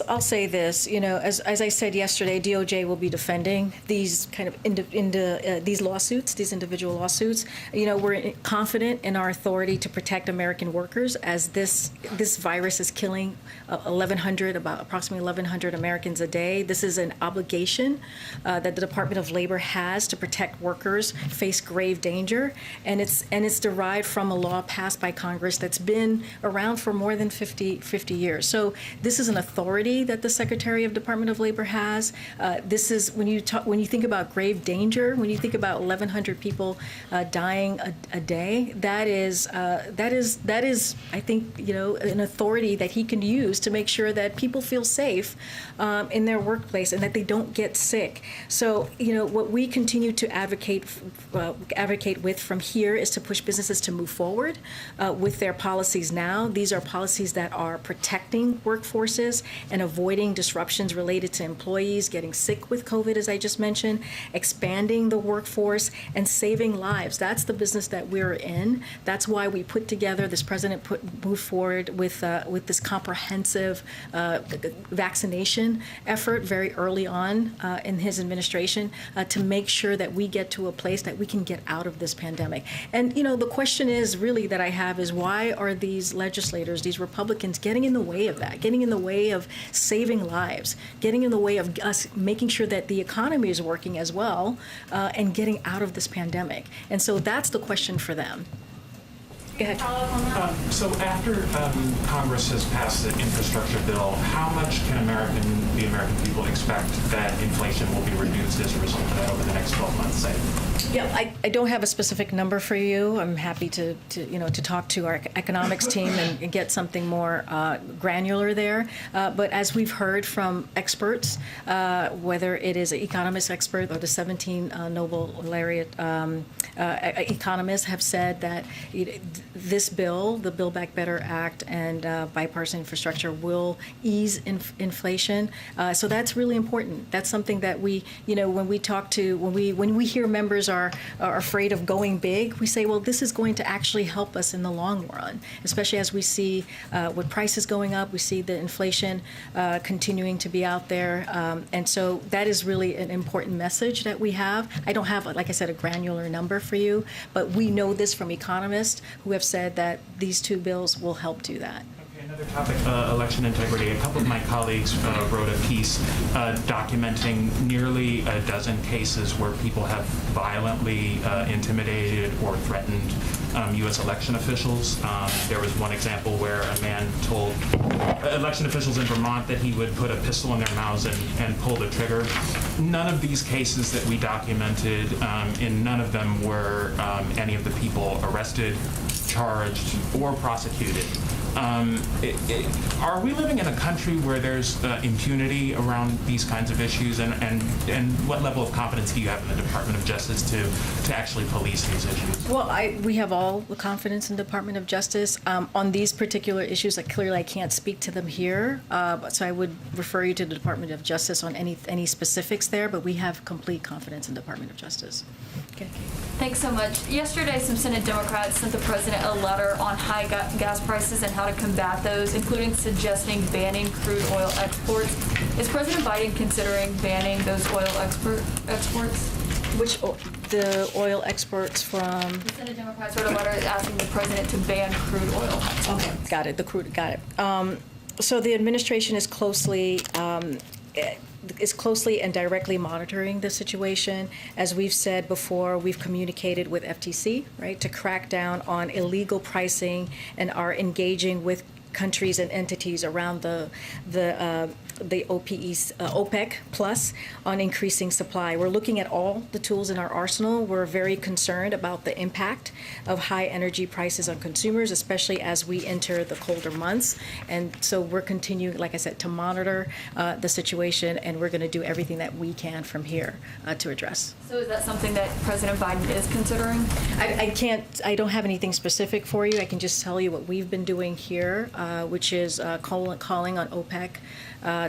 I'll say this, as I said yesterday, DOJ will be defending these kind of these lawsuits, these individual lawsuits. We're confident in our authority to protect American workers as this virus is killing approximately 1,100 Americans a day. This is an obligation that the Department of Labor has to protect workers face grave danger, and it's derived from a law passed by Congress that's been around for more than 50 years. So this is an authority that the Secretary of Department of Labor has. This is when you think about grave danger, when you think about 1,100 people dying a day, that is I think an authority that he can use to make sure that people feel safe in their workplace and that they don't get sick. So what we continue to advocate with from here is to push businesses to move forward with their policies now. These are policies that are protecting workforces and avoiding disruptions related to employees getting sick with COVID, as I just mentioned, expanding the workforce and saving lives. That's the business that we're in. That's why we put together, this president moved forward with this comprehensive vaccination effort very early on in his administration to make sure that we get to a place that we can get out of this pandemic. And the question is really that I have is, why are these legislators, these Republicans, getting in the way of that, getting in the way of saving lives, getting in the way of us making sure that the economy is working as well, and getting out of this pandemic? And so that's the question for them. Go ahead. So after Congress has passed the infrastructure bill, how much can the American people expect that inflation will be reduced as a result of that over the next 12 months, say? Yeah, I don't have a specific number for you. I'm happy to talk to our economics team and get something more granular there. But as we've heard from experts, whether it is an economist expert or the 17 Nobel laureate economists have said that this bill, the Build Back Better Act and bipartisan infrastructure, will ease inflation. So that's really important. That's something that we, when we hear members are afraid of going big, we say, well, this is going to actually help us in the long run, especially as we see with prices going up, we see the inflation continuing to be out there. And so that is really an important message that we have. I don't have, like I said, a granular number for you, but we know this from economists who have said that these two bills will help do that. Another topic, election integrity. A couple of my colleagues wrote a piece documenting nearly a dozen cases where people have violently intimidated or threatened U.S. election officials. There was one example where a man told election officials in Vermont that he would put a pistol in their mouths and pull the trigger. None of these cases that we documented, in none of them were any of the people arrested, charged, or prosecuted. Are we living in a country where there's impunity around these kinds of issues, and what level of confidence do you have in the Department of Justice to actually police these issues? Well, we have all the confidence in the Department of Justice. On these particular issues, clearly I can't speak to them here, so I would refer you to the Department of Justice on any specifics there, but we have complete confidence in the Department of Justice. Okay. Thanks so much. Yesterday, some Senate Democrats sent the president a letter on high gas prices and how to combat those, including suggesting banning crude oil exports. Is President Biden considering banning those oil exports? The oil exports from? The Senate Democrats wrote a letter asking the president to ban crude oil exports. Okay, got it. So the administration is closely and directly monitoring the situation. As we've said before, we've communicated with FTC, right, to crack down on illegal pricing and are engaging with countries and entities around the OPEC plus on increasing supply. We're looking at all the tools in our arsenal. We're very concerned about the impact of high energy prices on consumers, especially as we enter the colder months. And so we're continuing, like I said, to monitor the situation, and we're going to do everything that we can from here to address. So is that something that President Biden is considering? I don't have anything specific for you. I can just tell you what we've been doing here which is calling on OPEC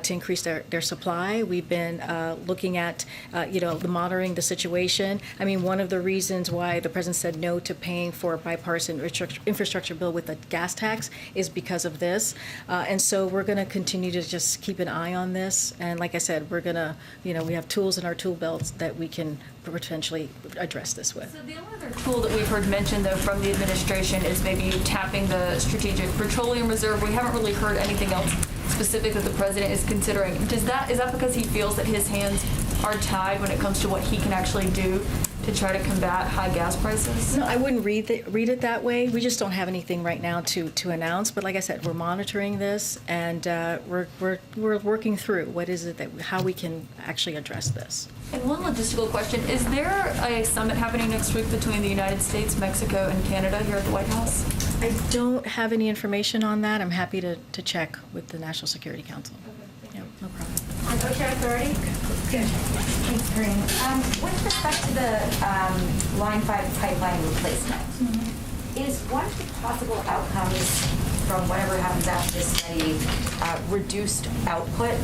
to increase their supply. We've been looking at, monitoring the situation. I mean, one of the reasons why the president said no to paying for a bipartisan infrastructure bill with a gas tax is because of this. And so we're going to continue to just keep an eye on this. And like I said, we're going to, we have tools in our tool belts that we can potentially address this with. So the only other tool that we've heard mentioned, though, from the administration is maybe tapping the Strategic Petroleum Reserve. We haven't really heard anything else specific that the president is considering. Is that because he feels that his hands are tied when it comes to what he can actually do to try to combat high gas prices? No, I wouldn't read it that way. We just don't have anything right now to announce. But like I said, we're monitoring this, and we're working through what is it how we can actually address this. And one logistical question, is there a summit happening next week between the United States, Mexico, and Canada here at the White House? I don't have any information on that. I'm happy to check with the National Security Council. Yeah, no problem. Negotiator Authority? Good. Thanks, Corinne. With respect to the Line 5 pipeline replacement, is one of the possible outcomes from whatever happens after this study reduced output?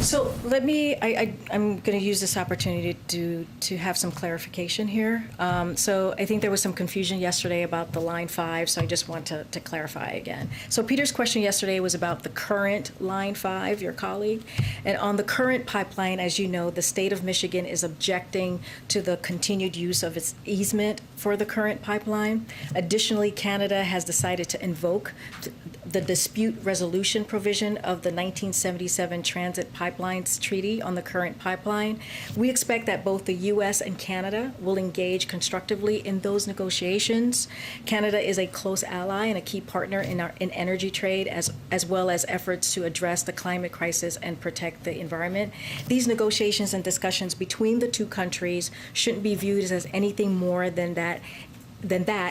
So let me, I'm going to use this opportunity to have some clarification here. So I think there was some confusion yesterday about the Line 5, so I just want to clarify again. So Peter's question yesterday was about the current Line 5, your colleague. And on the current pipeline, as you know, the state of Michigan is objecting to the continued use of its easement for the current pipeline. Additionally, Canada has decided to invoke the dispute resolution provision of the 1977 Transit Pipelines Treaty on the current pipeline. We expect that both the U.S. and Canada will engage constructively in those negotiations. Canada is a close ally and a key partner in energy trade, as well as efforts to address the climate crisis and protect the environment. These negotiations and discussions between the two countries shouldn't be viewed as anything more than that,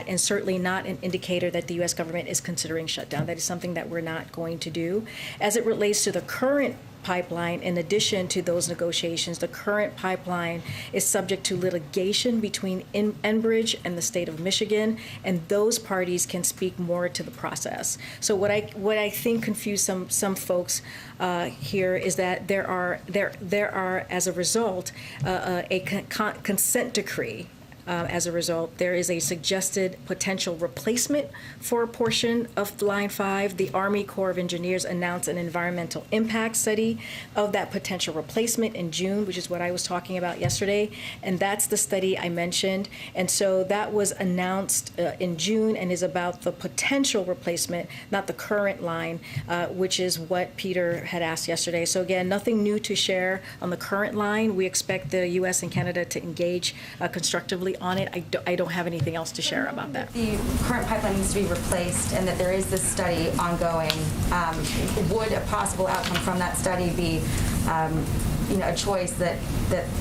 and certainly not an indicator that the U.S. government is considering shutdown. That is something that we're not going to do. As it relates to the current pipeline, in addition to those negotiations, the current pipeline is subject to litigation between Enbridge and the state of Michigan, and those parties can speak more to the process. So what I think confused some folks here is that there are as a result a consent decree. As a result, there is a suggested potential replacement for a portion of Line 5. The Army Corps of Engineers announced an environmental impact study of that potential replacement in June, which is what I was talking about yesterday, and that's the study I mentioned. And so that was announced in June and is about the potential replacement, not the current line, which is what Peter had asked yesterday. So again, nothing new to share on the current line. We expect the U.S. and Canada to engage constructively on it. I don't have anything else to share about that. The current pipeline needs to be replaced and that there is this study ongoing. Would a possible outcome from that study be a choice that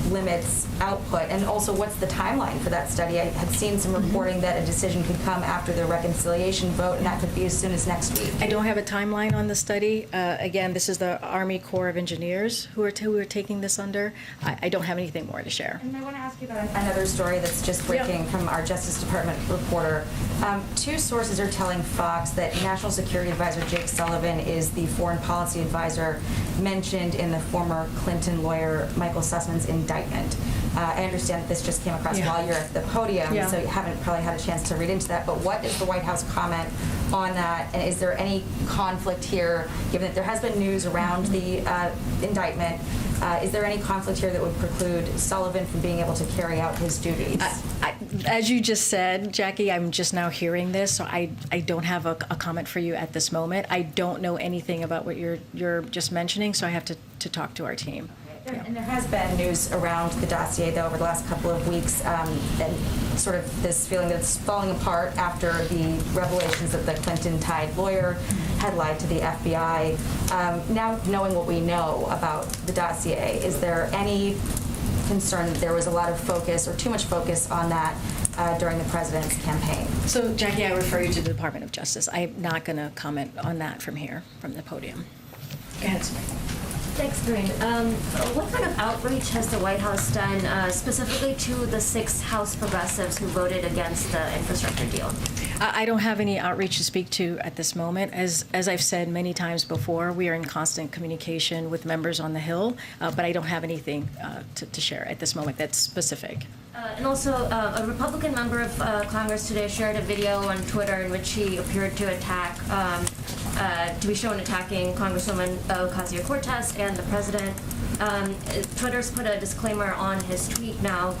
limits output? And also, what's the timeline for that study? I had seen some reporting that a decision could come after the reconciliation vote, and that could be as soon as next week. I don't have a timeline on the study. Again, this is the Army Corps of Engineers who are taking this under. I don't have anything more to share. And I want to ask you about another story that's just breaking from our Justice Department reporter. Two sources are telling Fox that National Security Advisor Jake Sullivan is the foreign policy advisor mentioned in the former Clinton lawyer Michael Sussman's indictment. I understand that this just came across while you're at the podium, so you haven't probably had a chance to read into that, but what is the White House comment on that, and is there any conflict here, given that there has been news around the indictment? Is there any conflict here that would preclude Sullivan from being able to carry out his duties? As you just said, Jackie, I'm just now hearing this, so I don't have a comment for you at this moment. I don't know anything about what you're just mentioning, so I have to talk to our team. And there has been news around the dossier, though, over the last couple of weeks, and sort of this feeling that it's falling apart after the revelations that the Clinton-tied lawyer had lied to the FBI. Now, knowing what we know about the dossier, is there any concern that there was a lot of focus or too much focus on that during the president's campaign? So, Jackie, I refer you to the Department of Justice. I'm not going to comment on that from here, from the podium. Go ahead, Samantha. Thanks, Corinne. What kind of outreach has the White House done specifically to the 6 House progressives who voted against the infrastructure deal? I don't have any outreach to speak to at this moment. As I've said many times before, we are in constant communication with members on the Hill, but I don't have anything to share at this moment that's specific. And also, a Republican member of Congress today shared a video on Twitter in which he appeared to attack, to be shown attacking Congresswoman Ocasio-Cortez and the president. Twitter's put a disclaimer on his tweet now.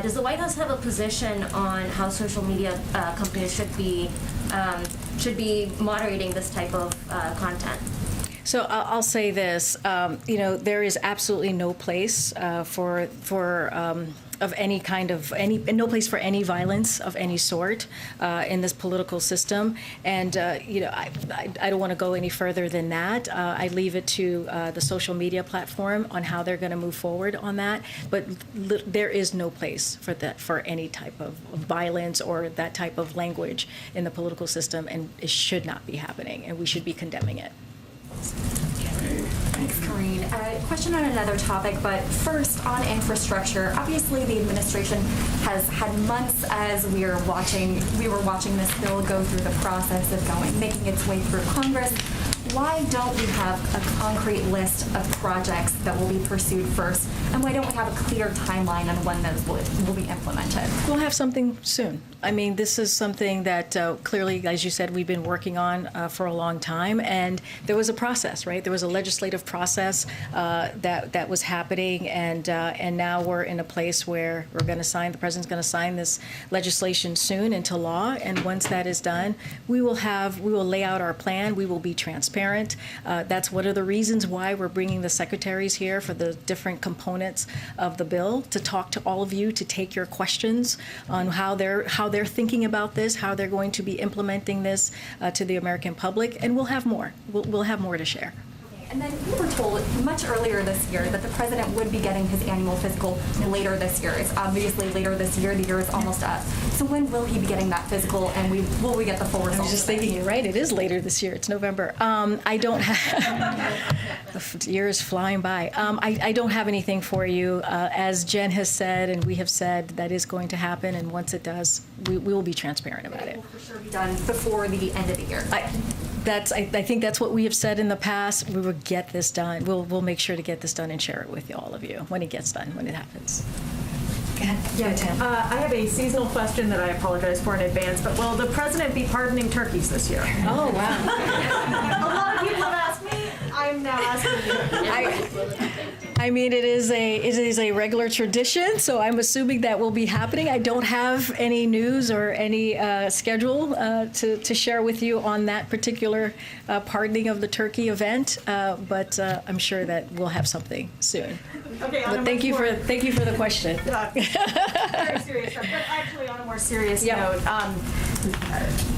Does the White House have a position on how social media companies should be moderating this type of content? So I'll say this, there is absolutely no place of any kind of no place for any violence of any sort in this political system, and I don't want to go any further than that. I leave it to the social media platform on how they're going to move forward on that. But there is no place for that, for any type of violence or that type of language in the political system, and it should not be happening, and we should be condemning it. Thanks, Corinne. Question on another topic, but first on infrastructure. Obviously, the administration has had months as we were watching this bill go through the process of making its way through Congress. Why don't we have a concrete list of projects that will be pursued first, and why don't we have a clear timeline on when those will be implemented? We'll have something soon. I mean, this is something that clearly, as you said, we've been working on for a long time, and there was a process, right? There was a legislative process that was happening, and now we're in a place where the president's going to sign this legislation soon into law, and once that is done, we will lay out our plan. We will be transparent. That's one of the reasons why we're bringing the secretaries here for the different components of the bill, to talk to all of you, to take your questions on how they're thinking about this, how they're going to be implementing this to the American public, and we'll have more. We'll have more to share. And then we were told much earlier this year that the president would be getting his annual physical later this year. It's obviously later this year. The year is almost up. So when will he be getting that physical, and will we get the full results? I was just thinking, you're right. It is later this year. It's November. I don't have. The year is flying by. I don't have anything for you. As Jen has said, and we have said, that is going to happen. And once it does, we will be transparent about it. It will for sure be done before the end of the year. I think that's what we have said in the past. We will get this done. We'll make sure to get this done and share it with all of you when it gets done, when it happens. Go ahead. Yeah, Tim. I have a seasonal question that I apologize for in advance, but will the president be pardoning turkeys this year? Oh, wow. A lot of people have asked me. I'm now asking you. I mean, it is a regular tradition, so I'm assuming that will be happening. I don't have any news or any schedule to share with you on that particular pardoning of the turkey event, but I'm sure that we'll have something soon. Okay, but thank you for the question. Very serious stuff. But actually, on a more serious note,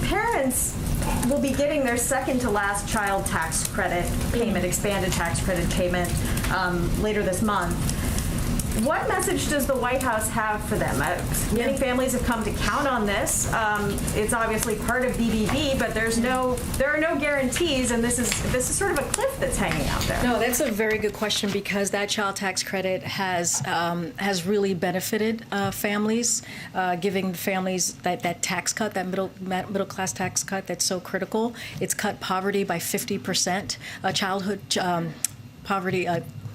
parents will be getting their second to last child tax credit payment, expanded tax credit payment, later this month. What message does the White House have for them? Many families have come to count on this. It's obviously part of BBB, but there are no guarantees, and this is sort of a cliff that's hanging out there. No, that's a very good question, because that child tax credit has really benefited families, giving families that tax cut, that middle class tax cut that's so critical. It's cut poverty by 50%,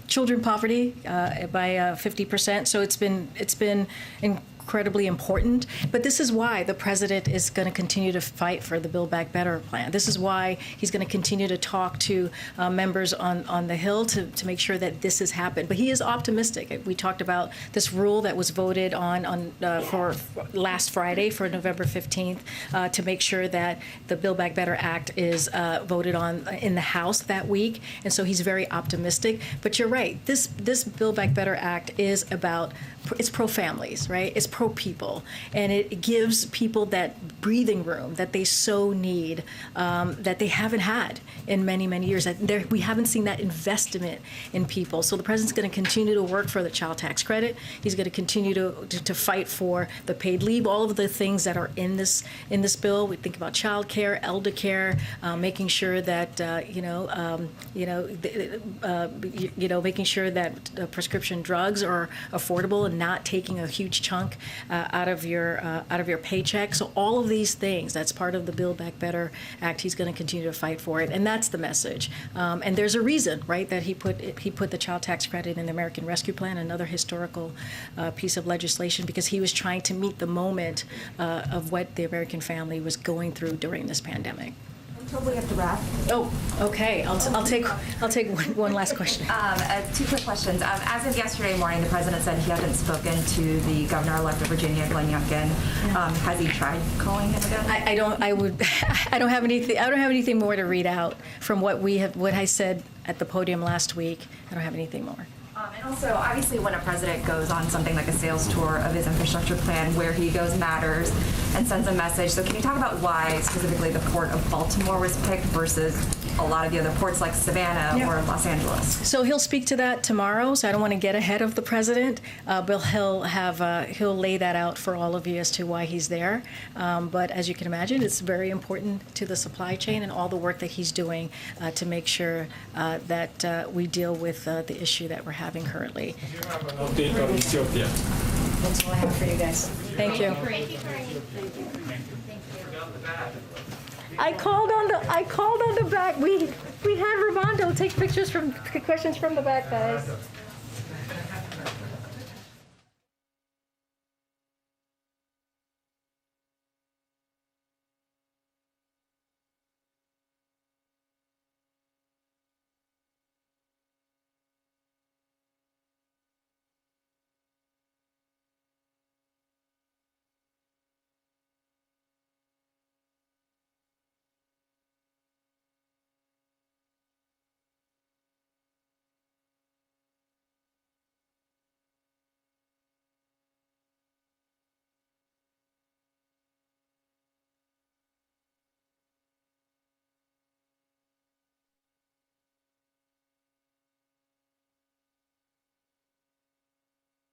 children poverty by 50%. So it's been incredibly important. But this is why the president is going to continue to fight for the Build Back Better plan. This is why he's going to continue to talk to members on the Hill to make sure that this has happened. But he is optimistic. We talked about this rule that was voted on for last Friday, for November 15th, to make sure that the Build Back Better Act is voted on in the House that week. And so he's very optimistic. But you're right. This Build Back Better Act is it's pro-families, right? It's pro-people, and it gives people that breathing room that they so need, that they haven't had in many, many years. We haven't seen that investment in people. So the president's going to continue to work for the child tax credit. He's going to continue to fight for the paid leave, all of the things that are in this bill. We think about child care, elder care, making sure that making sure that prescription drugs are affordable and not taking a huge chunk out of your paycheck. So all of these things, that's part of the Build Back Better Act. He's going to continue to fight for it, and that's the message. And there's a reason, right, that he put the child tax credit in the American Rescue Plan, another historical piece of legislation, because he was trying to meet the moment of what the American family was going through during this pandemic. Until we have to wrap. Oh, okay. I'll take one last question. 2 quick questions. As of yesterday morning, the president said he hadn't spoken to the governor-elect of Virginia, Glenn Youngkin. Has he tried calling him again? I don't have anything more to read out from what I said at the podium last week. I don't have anything more. And also, obviously, when a president goes on something like a sales tour of his infrastructure plan, where he goes matters and sends a message. So can you talk about why specifically the Port of Baltimore was picked versus a lot of the other ports like Savannah or Los Angeles? So he'll speak to that tomorrow, so I don't want to get ahead of the president, but he'll lay that out for all of you as to why he's there. But as you can imagine, it's very important to the supply chain and all the work that he's doing to make sure that we deal with the issue that we're having currently. Do you have an update on Ethiopia? That's all I have for you guys. Thank you. I called on the back. We had Ramondo take questions from the back, guys.